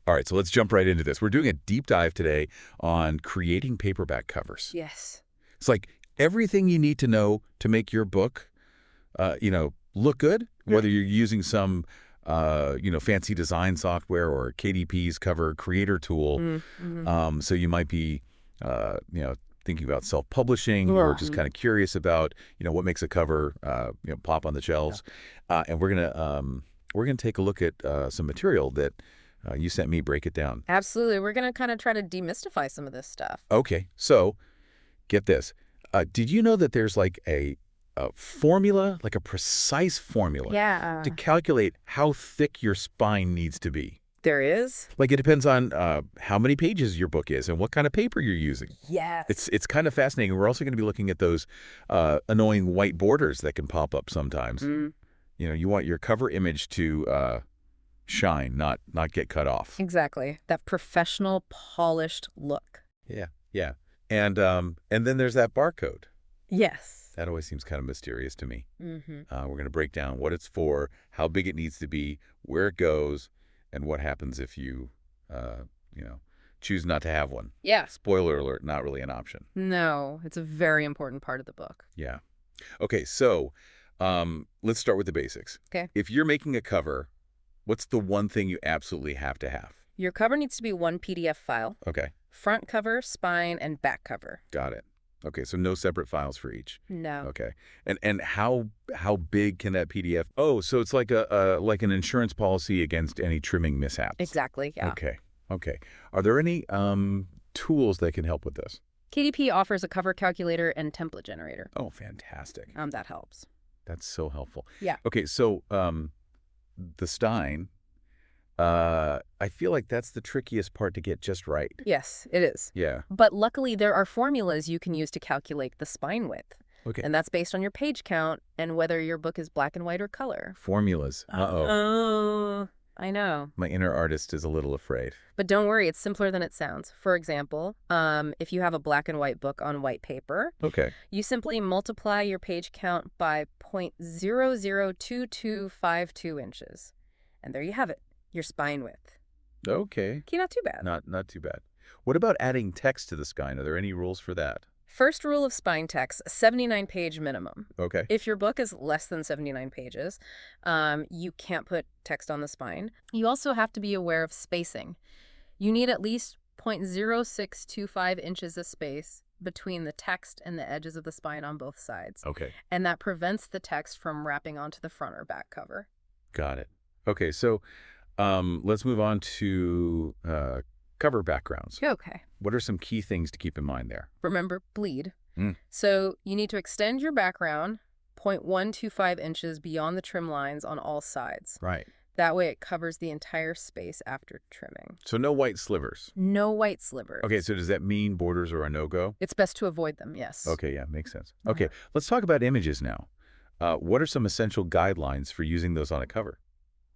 All right, so let's jump right into this. We're doing a deep dive today on creating paperback covers. Yes. It's like everything you need to know to make your book, look good, whether you're using some, fancy design software or KDP's cover creator tool. So you might be, thinking about self-publishing or just kind of curious about, what makes a cover, pop on the shelves. And we're gonna take a look at some material that you sent me. Break it down. Absolutely. We're going to kind of try to demystify some of this stuff. Okay, so get this. Did you know that there's like a formula, like a precise formula Yeah. to calculate how thick your spine needs to be? There is? Like it depends on how many pages your book is and what kind of paper you're using. Yes. It's kind of fascinating. We're also going to be looking at those annoying white borders that can pop up sometimes. You want your cover image to shine, not get cut off. Exactly. That professional, polished look. Yeah. And then there's that barcode. Yes. That always seems kind of mysterious to me. Mm-hmm. We're going to break down what it's for, how big it needs to be, where it goes, and what happens if you, choose not to have one. Yeah. Spoiler alert, not really an option. No, it's a very important part of the book. Yeah. Okay, so let's start with the basics. Okay. If you're making a cover, what's the one thing you absolutely have to have? Your cover needs to be one PDF file. Okay. Front cover, spine, and back cover. Got it. Okay, so no separate files for each. No. Okay. And how big can that PDF? Oh, so it's like like an insurance policy against any trimming mishaps. Exactly, yeah. Okay. Are there any tools that can help with this? KDP offers a cover calculator and template generator. Oh, fantastic. That helps. That's so helpful. Yeah. Okay, so the Stein, I feel like that's the trickiest part to get just right. Yes, it is. Yeah. But luckily, there are formulas you can use to calculate the spine width. Okay. And that's based on your page count and whether your book is black and white or color. Formulas. Uh-oh. Oh, I know. My inner artist is a little afraid. But don't worry, it's simpler than it sounds. For example, if you have a black and white book on white paper, Okay. you simply multiply your page count by 0.002252 inches. And there you have it, your spine width. Okay. Okay, not too bad. Not too bad. What about adding text to the spine? Are there any rules for that? First rule of spine text, 79-page minimum. Okay. If your book is less than 79 pages, you can't put text on the spine. You also have to be aware of spacing. You need at least 0.0625 inches of space between the text and the edges of the spine on both sides. Okay. And that prevents the text from wrapping onto the front or back cover. Got it. Okay, so let's move on to cover backgrounds. Okay. What are some key things to keep in mind there? Remember, bleed. Mm. So you need to extend your background 0.125 inches beyond the trim lines on all sides. Right. That way it covers the entire space after trimming. So no white slivers. No white slivers. Okay, so does that mean borders are a no-go? It's best to avoid them, yes. Okay, yeah, makes sense. Okay, let's talk about images now. What are some essential guidelines for using those on a cover?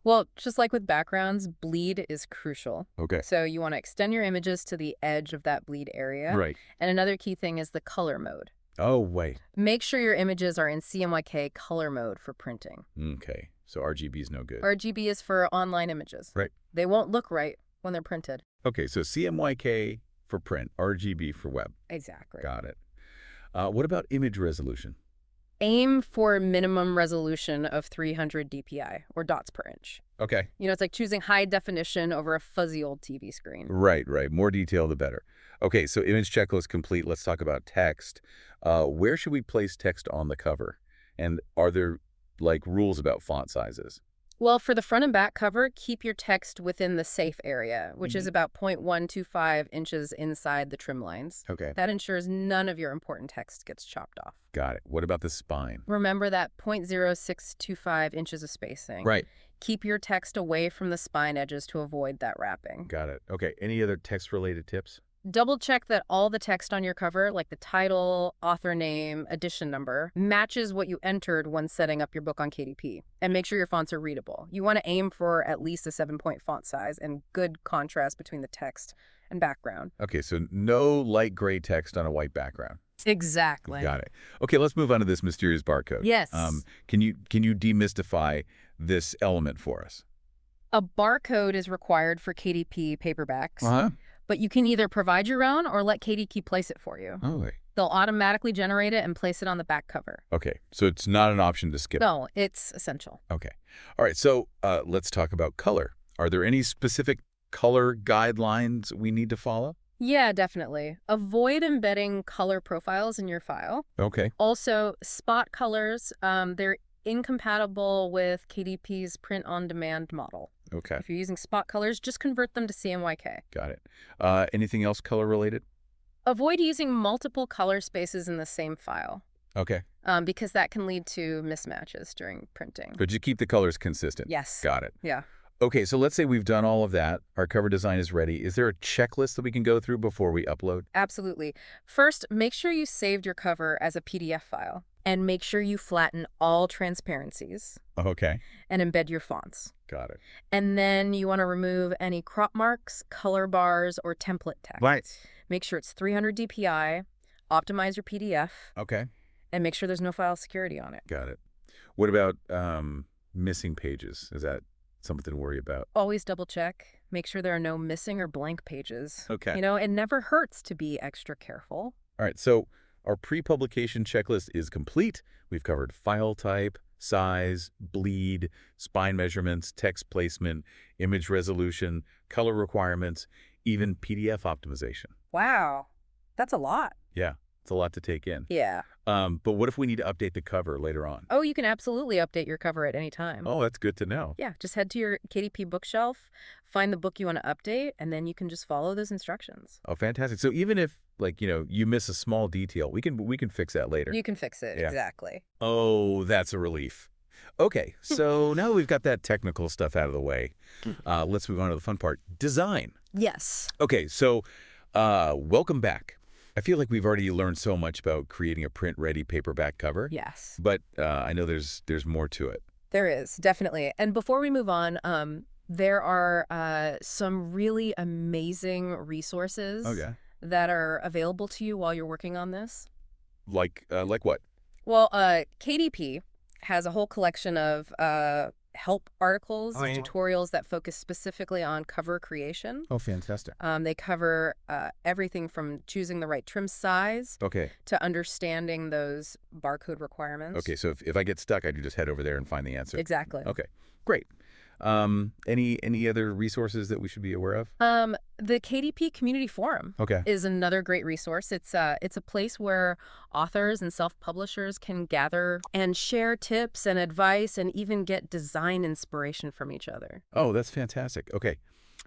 Well, just like with backgrounds, bleed is crucial. Okay. So you want to extend your images to the edge of that bleed area. Right. And another key thing is the color mode. Oh, wait. Make sure your images are in CMYK color mode for printing. Okay, so RGB is no good. RGB is for online images. Right. They won't look right when they're printed. Okay, so CMYK for print, RGB for web. Exactly. Got it. What about image resolution? Aim for minimum resolution of 300 dpi, or dots per inch. Okay. It's like choosing high definition over a fuzzy old TV screen. Right. More detail, the better. Okay, so image checklist complete. Let's talk about text. Where should we place text on the cover? And are there, rules about font sizes? Well, for the front and back cover, keep your text within the safe area, which is about 0.125 inches inside the trim lines. Okay. That ensures none of your important text gets chopped off. Got it. What about the spine? Remember that 0.0625 inches of spacing. Right. Keep your text away from the spine edges to avoid that wrapping. Got it. Okay. Any other text-related tips? Double check that all the text on your cover, like the title, author name, edition number, matches what you entered when setting up your book on KDP. And make sure your fonts are readable. You want to aim for at least a 7-point font size and good contrast between the text and background. Okay, so no light gray text on a white background. Exactly. Got it. Okay, let's move on to this mysterious barcode. Yes. Can you demystify this element for us? A barcode is required for KDP paperbacks, Uh-huh. but you can either provide your own or let KDP place it for you. Oh, wait. They'll automatically generate it and place it on the back cover. Okay, so it's not an option to skip. No, it's essential. Okay. All right, so let's talk about color. Are there any specific color guidelines we need to follow? Yeah, definitely. Avoid embedding color profiles in your file. Okay. Also, spot colors, they're incompatible with KDP's print-on-demand model. Okay. If you're using spot colors, just convert them to CMYK. Got it. Anything else color related? Avoid using multiple color spaces in the same file, Okay. because that can lead to mismatches during printing. But you keep the colors consistent. Yes. Got it. Yeah. Okay, so let's say we've done all of that. Our cover design is ready. Is there a checklist that we can go through before we upload? Absolutely. First, make sure you saved your cover as a PDF file. And make sure you flatten all transparencies Okay. and embed your fonts. Got it. And then you want to remove any crop marks, color bars, or template text. Right. Make sure it's 300 DPI, optimize your PDF, Okay. and make sure there's no file security on it. Got it. What about missing pages? Is that something to worry about? Always double check. Make sure there are no missing or blank pages. Okay. It never hurts to be extra careful. All right, so our pre-publication checklist is complete. We've covered file type, size, bleed, spine measurements, text placement, image resolution, color requirements, even PDF optimization. Wow. That's a lot. Yeah, it's a lot to take in. Yeah. But what if we need to update the cover later on? Oh, you can absolutely update your cover at any time. Oh, that's good to know. Yeah, just head to your KDP bookshelf, find the book you want to update, and then you can just follow those instructions. Oh, fantastic. So even if, you miss a small detail, we can fix that later. You can fix it, Yeah. exactly. Oh, that's a relief. Okay, so now that we've got that technical stuff out of the way, let's move on to the fun part, design. Yes. Okay, so welcome back. I feel like we've already learned so much about creating a print-ready paperback cover. Yes. But I know there's more to it. There is, definitely. And before we move on, there are some really amazing resources Okay. that are available to you while you're working on this. Like what? Well, KDP has a whole collection of help articles, Oh, yeah. tutorials that focus specifically on cover creation. Oh, fantastic. They cover everything from choosing the right trim size Okay. to understanding those barcode requirements. Okay, so if I get stuck, I can just head over there and find the answer. Exactly. Okay, great. Any other resources that we should be aware of? The KDP Community Forum Okay. is another great resource. It's a place where authors and self-publishers can gather and share tips and advice and even get design inspiration from each other. Oh, that's fantastic. Okay.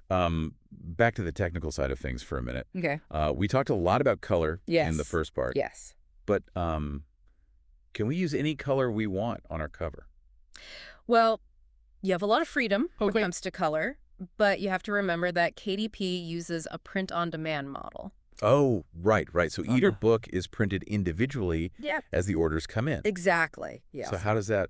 Back to the technical side of things for a minute. Okay. We talked a lot about color Yes. in the first part. Yes. But can we use any color we want on our cover? Well, you have a lot of freedom when Okay. it comes to color, but you have to remember that KDP uses a print-on-demand model. Oh, right. So each book is printed individually Yeah. as the orders come in. Exactly. Yeah. So how does that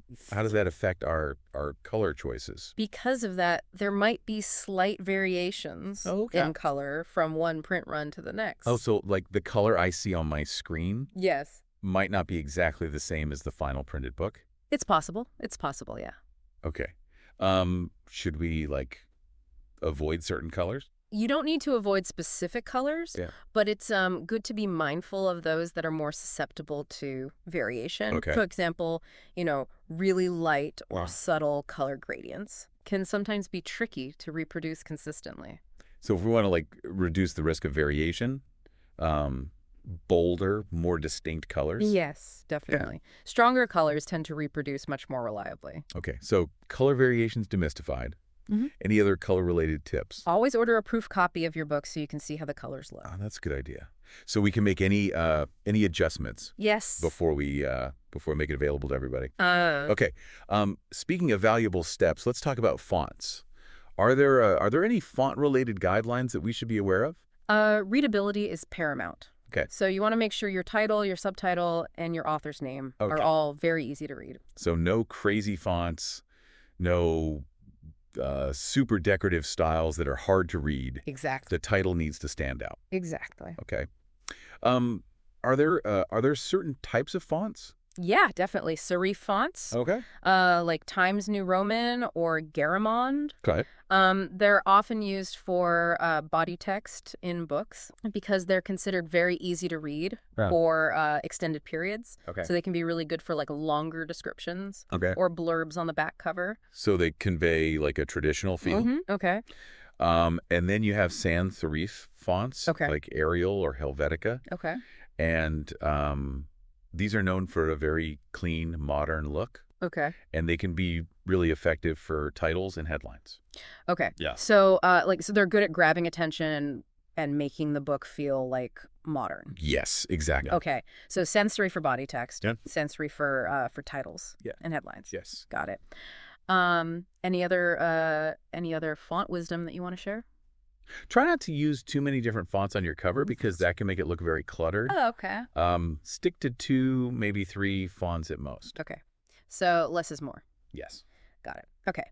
affect our color choices? Because of that, there might be slight variations in color from one print run to the next. Oh, so like the color I see on my screen Yes. might not be exactly the same as the final printed book? It's possible. It's possible, yeah. Okay. Should we avoid certain colors? You don't need to avoid specific colors, Yeah. but it's good to be mindful of those that are more susceptible to variation. Okay. For example, really light or Wow. subtle color gradients can sometimes be tricky to reproduce consistently. So if we want to reduce the risk of variation, bolder, more distinct colors? Yes, definitely. Stronger colors tend to reproduce much more reliably. Okay, so color variations demystified. Mhm. Any other color-related tips? Always order a proof copy of your book so you can see how the colors look. Oh, that's a good idea. So we can make any adjustments Yes. before we make it available to everybody. Uh, Okay. Speaking of valuable steps, let's talk about fonts. Are there any font-related guidelines that we should be aware of? Readability is paramount. Okay. So you want to make sure your title, your subtitle, and your author's name are Okay. all very easy to read. So no crazy fonts, no super decorative styles that are hard to read. Exactly. The title needs to stand out. Exactly. Okay. Are there certain types of fonts Yeah, definitely. Serif fonts, Okay. like Times New Roman or Garamond. Got it. They're often used for body text in books because they're considered very easy to read Yeah. for extended periods. Okay. So they can be really good for like longer descriptions Okay. or blurbs on the back cover. So they convey like a traditional feel. Okay. And then you have sans serif fonts, Okay. like Arial or Helvetica. Okay. And these are known for a very clean, modern look. Okay. And they can be really effective for titles and headlines. Okay. Yeah. So so they're good at grabbing attention and making the book feel like modern. Yes, exactly. Okay. So sensory for body text, Yeah. sensory for titles Yeah. and headlines. Yes. Got it. Any other font wisdom that you want to share? Try not to use too many different fonts on your cover because that can make it look very cluttered. Oh, okay. Stick to 2, maybe 3 fonts at most. Okay. So less is more. Yes. Got it. Okay.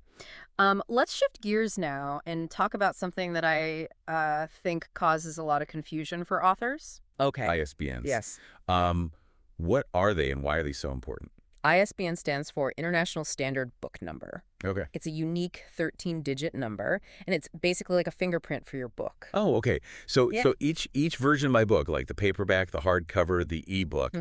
Let's shift gears now and talk about something that I think causes a lot of confusion for authors. Okay. ISBNs. Yes. What are they and why are they so important? ISBN stands for International Standard Book Number. Okay. It's a unique 13-digit number, and it's basically like a fingerprint for your book. Oh, okay. So Yeah. so each version of my book, like the paperback, the hardcover, the ebook,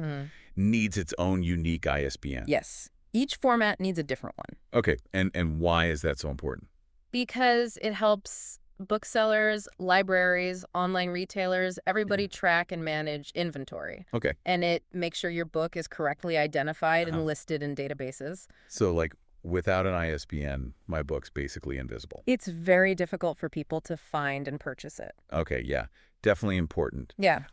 needs its own unique ISBN. Yes. Each format needs a different one. Okay. And why is that so important? Because it helps booksellers, libraries, online retailers, everybody track and manage inventory. Okay. And it makes sure your book is correctly identified Uh-huh. and listed in databases. So like without an ISBN, my book's basically invisible. It's very difficult for people to find and purchase it. Okay, yeah. Definitely important. Yeah.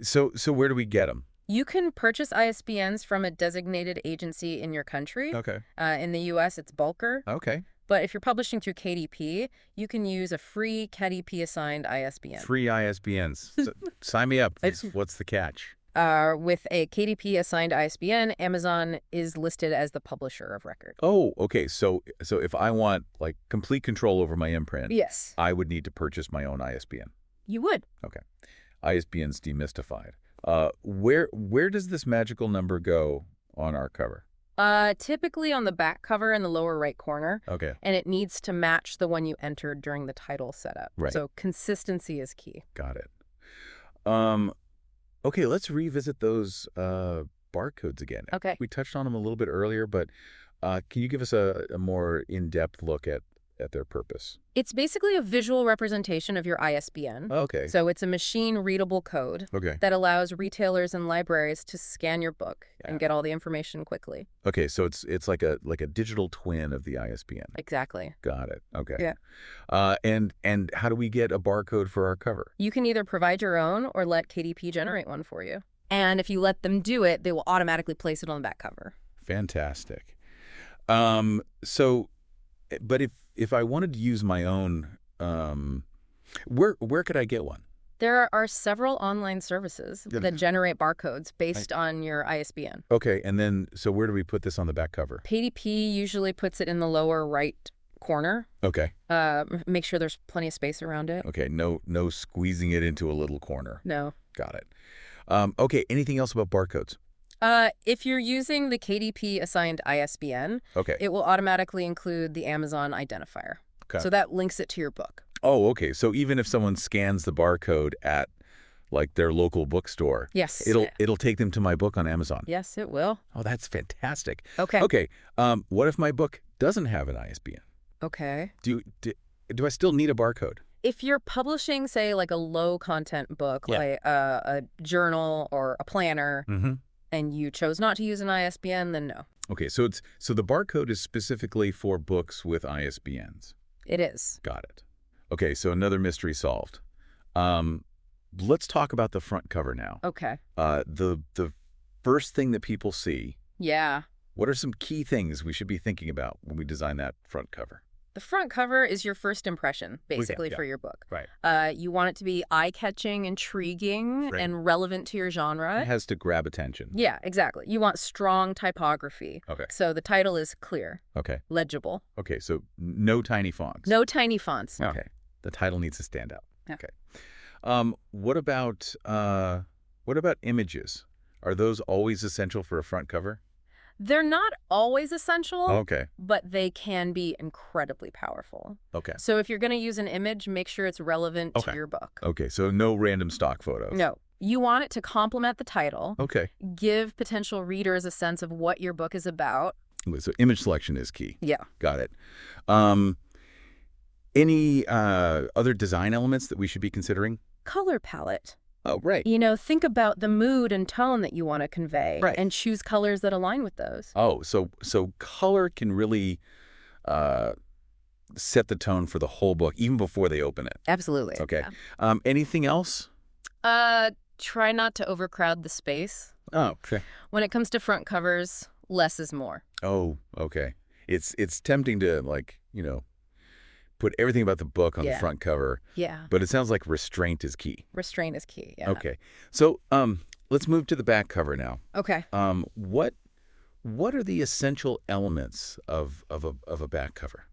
So where do we get them? You can purchase ISBNs from a designated agency in your country. Okay. In the U.S., it's Bulker. Okay. But if you're publishing through KDP, you can use a free KDP-assigned ISBN. Free ISBNs. So, sign me up. What's the catch? With a KDP-assigned ISBN, Amazon is listed as the publisher of record. Oh, okay. So if I want like complete control over my imprint, Yes. I would need to purchase my own ISBN. You would. Okay. ISBN's demystified. Where does this magical number go on our cover? Typically on the back cover in the lower right corner. Okay. And it needs to match the one you entered during the title setup. Right. So consistency is key. Got it. Okay, let's revisit those barcodes again. Okay. We touched on them a little bit earlier, but can you give us a more in-depth look at their purpose? It's basically a visual representation of your ISBN. Okay. So it's a machine-readable code Okay. that allows retailers and libraries to scan your book Yeah. and get all the information quickly. Okay, so it's like a digital twin of the ISBN. Exactly. Got it. Okay. Yeah. And how do we get a barcode for our cover? You can either provide your own or let KDP generate one for you. And if you let them do it, they will automatically place it on the back cover. Fantastic. But if I wanted to use my own, where could I get one? There are several online services that generate barcodes based on your ISBN. Okay, and then so where do we put this on the back cover? KDP usually puts it in the lower right corner. Okay. Make sure there's plenty of space around it. Okay, no squeezing it into a little corner. No. Got it. Okay, anything else about barcodes? If you're using the KDP assigned ISBN, Okay. it will automatically include the Amazon identifier. Okay. So that links it to your book. Oh, okay. So even if someone scans the barcode at like their local bookstore, Yes. it'll take them to my book on Amazon. Yes, it will. Oh, that's fantastic. Okay. Okay. What if my book doesn't have an ISBN? Okay. Do I still need a barcode? If you're publishing, say, like a low-content book, like a journal or a planner, and you chose not to use an ISBN, then no. Okay, so the barcode is specifically for books with ISBNs. It is. Got it. Okay, so another mystery solved. Let's talk about the front cover now. Okay. The first thing that people see. Yeah. What are some key things we should be thinking about when we design that front cover? The front cover is your first impression, basically, yeah. for your book. Right. You want it to be eye-catching, intriguing, and relevant to your genre. It has to grab attention. Yeah, exactly. You want strong typography. Okay. So the title is clear, Okay. legible. Okay, so no tiny fonts. No tiny fonts. No. Okay. The title needs to stand out. Yeah. Okay. What about images? Are those always essential for a front cover? They're not always essential, Okay. but they can be incredibly powerful. Okay. So if you're going to use an image, make sure it's relevant to Okay. your book. Okay, so no random stock photos. No. You want it to complement the title, Okay. give potential readers a sense of what your book is about. Okay, so image selection is key. Yeah. Got it. Um, any other design elements that we should be considering? Color palette. Oh, right. Think about the mood and tone that you want to convey Right. and choose colors that align with those. Oh, so color can really set the tone for the whole book, even before they open it. Absolutely. Okay. Anything else? Try not to overcrowd the space. Oh, okay. When it comes to front covers, less is more. Oh, okay. It's tempting to, like, put everything about the book on the Yeah. front cover, Yeah. but it sounds like restraint is key. Restraint is key. Yeah. Okay. So let's move to the back cover now. Okay. What are the essential elements of a back cover?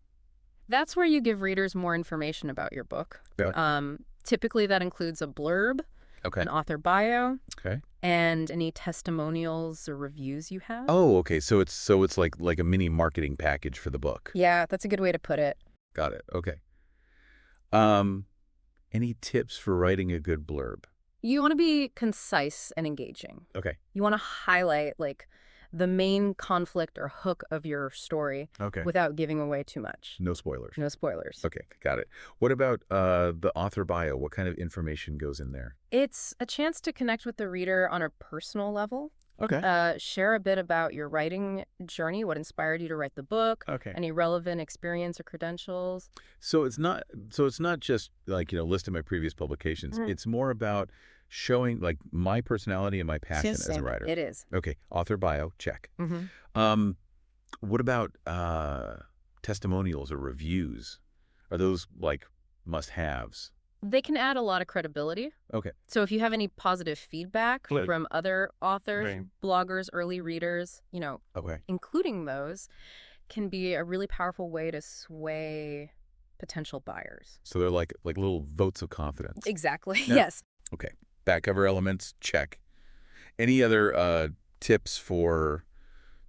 That's where you give readers more information about your book. Yeah. Typically, that includes a blurb, Okay. an author bio, Okay. and any testimonials or reviews you have. Oh, okay. So it's like a mini marketing package for the book. Yeah, that's a good way to put it. Got it. Okay. Any tips for writing a good blurb? You want to be concise and engaging. Okay. You want to highlight, the main conflict or hook of your story Okay. without giving away too much. No spoilers. No spoilers. Okay, got it. What about the author bio? What kind of information goes in there? It's a chance to connect with the reader on a personal level. Okay. Share a bit about your writing journey, what inspired you to write the book, Okay. any relevant experience or credentials. So it's not just like, listing my previous publications. Mhm. It's more about showing like my personality and my passion as a writer. It is. Okay, author bio, check. Mm-hmm. What about testimonials or reviews? Are those like must-haves? They can add a lot of credibility. Okay. So if you have any positive feedback Right. from other authors, Right. bloggers, early readers, Okay. including those, can be a really powerful way to sway potential buyers. So they're like little votes of confidence. Exactly. Yeah. Yes. Okay. Back cover elements, check. Any other tips for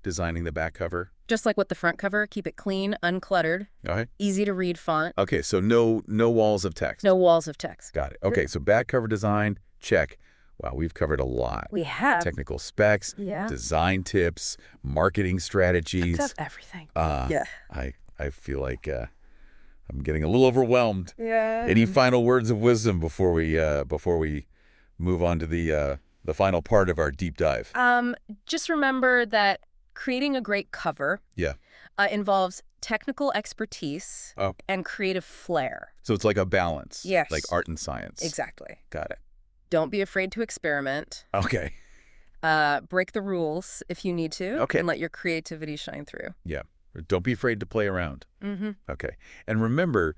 designing the back cover? Just like with the front cover, keep it clean, uncluttered, All right. easy to read font, Okay, so no walls of text. no walls of text. Got it. Okay, so back cover design, check. Wow, we've covered a lot. We have. Technical specs, Yeah. design tips, marketing strategies. That's everything. Yeah. I feel like I'm getting a little overwhelmed. Yeah. Any final words of wisdom before we move on to the final part of our deep dive? Just remember that creating a great cover Yeah. involves technical expertise Oh. and creative flair. So it's like a balance. Yes. Like art and science. Exactly. Got it. Don't be afraid to experiment. Okay. Break the rules if you need to. Okay. And let your creativity shine through. Yeah. Don't be afraid to play around. Mm-hmm. Okay. And remember,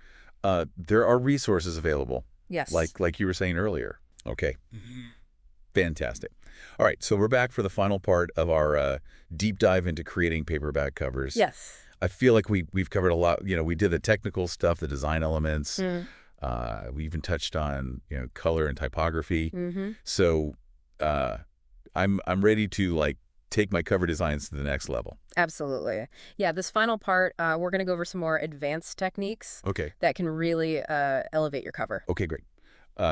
there are resources available, Yes. like you were saying earlier. Okay. Fantastic. All right. So we're back for the final part of our deep dive into creating paperback covers. Yes. I feel like we've covered a lot. We did the technical stuff, the design elements. We even touched on, color and typography. Mm-hmm. So I'm ready to take my cover designs to the next level. Absolutely. Yeah, this final part, we're going to go over some more advanced techniques Okay. that can really elevate your cover. Okay, great.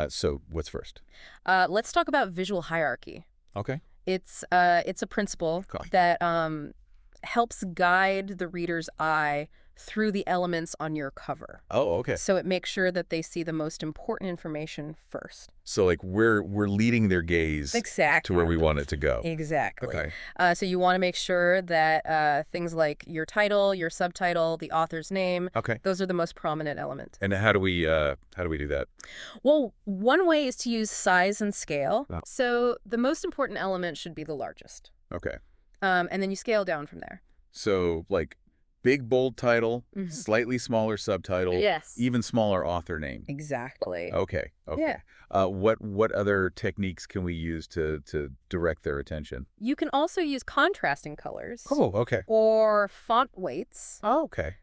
So what's first? Let's talk about visual hierarchy. Okay. It's a principle Okay. that helps guide the reader's eye through the elements on your cover. Oh, okay. So it makes sure that they see the most important information first. So we're leading their gaze Exactly. to where we want it to go. Exactly. Okay. So you want to make sure that things like your title, your subtitle, the author's name, Okay. those are the most prominent elements. And how do we do that? Well, one way is to use size and scale. Oh. So the most important element should be the largest. Okay. And then you scale down from there. So big bold title, Mhm. slightly smaller subtitle, Yes. even smaller author name. Exactly. Okay. Okay. Yeah. What other techniques can we use to direct their attention? You can also use contrasting colors Oh, okay. or font weights. Oh, okay.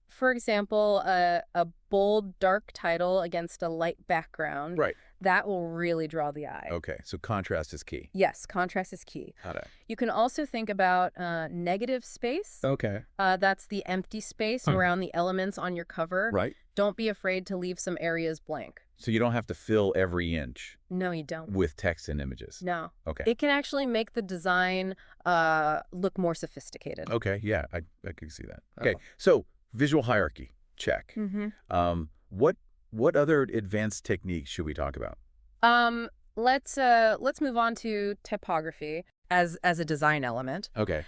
For example, a bold, dark title against a light background, Right. that will really draw the eye. Okay, so contrast is key. Yes, contrast is key. Got it. You can also think about negative space. Okay. That's the empty space around the elements on your cover. Right. Don't be afraid to leave some areas blank. So you don't have to fill every inch No, you don't. with text and images. No. Okay. It can actually make the design look more sophisticated. Okay, yeah, I can see that. Okay, so visual hierarchy, check. What other advanced techniques should we talk about? Let's move on to typography as a design element. Okay.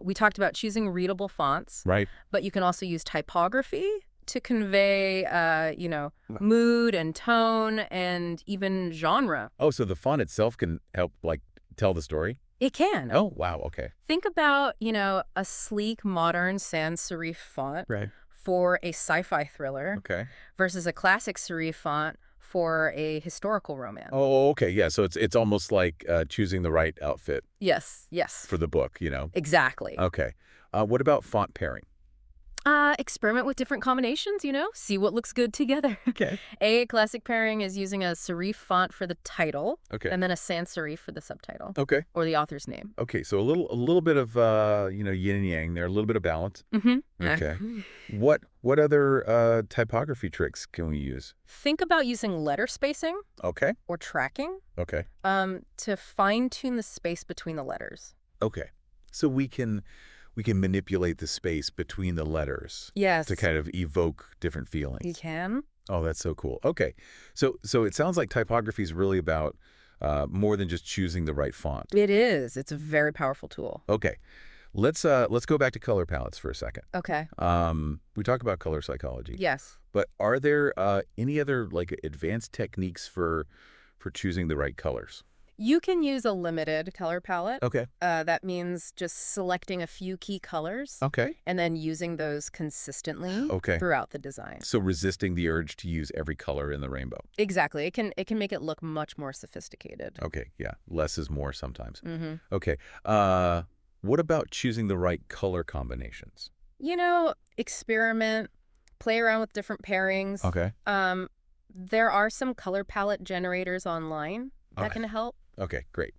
We talked about choosing readable fonts, Right. but you can also use typography to convey, mood and tone and even genre. Oh, so the font itself can help, like, tell the story? It can. Oh, wow, okay. Think about, a sleek, modern sans serif font Right. for a sci-fi thriller Okay. versus a classic serif font for a historical romance. Oh, okay, yeah, so it's almost like choosing the right outfit Yes. for the book, Exactly. Okay. What about font pairing? Experiment with different combinations, see what looks good together. Okay. A classic pairing is using a serif font for the title, Okay. and then a sans serif for the subtitle Okay. or the author's name. Okay, so a little bit of yin and yang there, a little bit of balance. Okay. What other typography tricks can we use? Think about using letter spacing Okay. or tracking Okay. to fine-tune the space between the letters. Okay. So we can manipulate the space between the letters Yes. to kind of evoke different feelings. You can. Oh, that's so cool. Okay. So it sounds like typography is really about more than just choosing the right font. It is. It's a very powerful tool. Okay. Let's go back to color palettes for a second. Okay. We talk about color psychology. Yes. But are there any other like advanced techniques for choosing the right colors? You can use a limited color palette. Okay. That means just selecting a few key colors Okay. and then using those consistently Okay. throughout the design. So resisting the urge to use every color in the rainbow. Exactly. It can make it look much more sophisticated. Okay. Yeah. Less is more sometimes. Mm-hmm. Okay. What about choosing the right color combinations? Experiment, play around with different pairings. Okay. There are some color palette generators online that can help. Okay, great.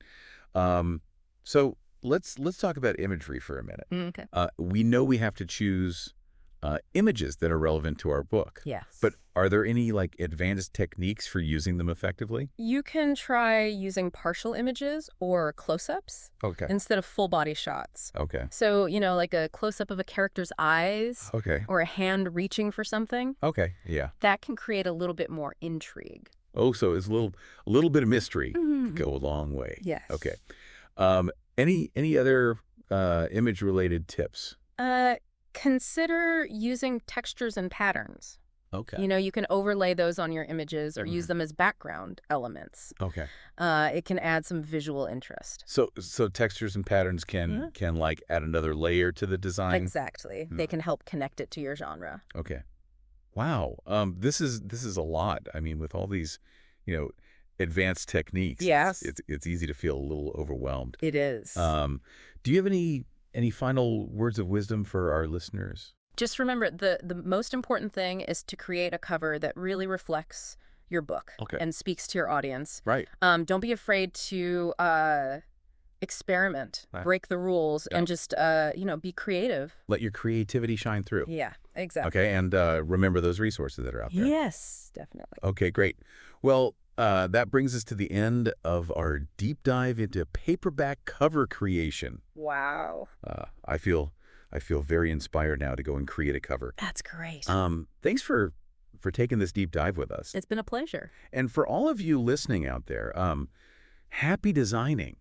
So let's talk about imagery for a minute. Okay. We know we have to choose images that are relevant to our book. Yes. But are there any like advanced techniques for using them effectively? You can try using partial images or close-ups Okay. instead of full-body shots. Okay. So, like a close-up of a character's eyes Okay. or a hand reaching for something. Okay. Yeah. That can create a little bit more intrigue. Oh, so it's a little bit of mystery could go a long way. Yes. Okay. Any other image-related tips? Consider using textures and patterns. Okay. You can overlay those on your images or use them as background elements. Okay. It can add some visual interest. So textures and patterns can like add another layer to the design. Exactly. They can help connect it to your genre. Okay. Wow. This is a lot. I mean, with all these, advanced techniques. Yes. It's easy to feel a little overwhelmed. It is. Do you have any final words of wisdom for our listeners? Just remember, the most important thing is to create a cover that really reflects your book and speaks to your audience. Right. Don't be afraid to experiment, break the rules, and just, be creative. Let your creativity shine through. Yeah, exactly. Okay, and remember those resources that are out there. Yes, definitely. Okay, great. Well, that brings us to the end of our deep dive into paperback cover creation. Wow. I feel very inspired now to go and create a cover. That's great. Thanks for taking this deep dive with us. It's been a pleasure. And for all of you listening out there, happy designing.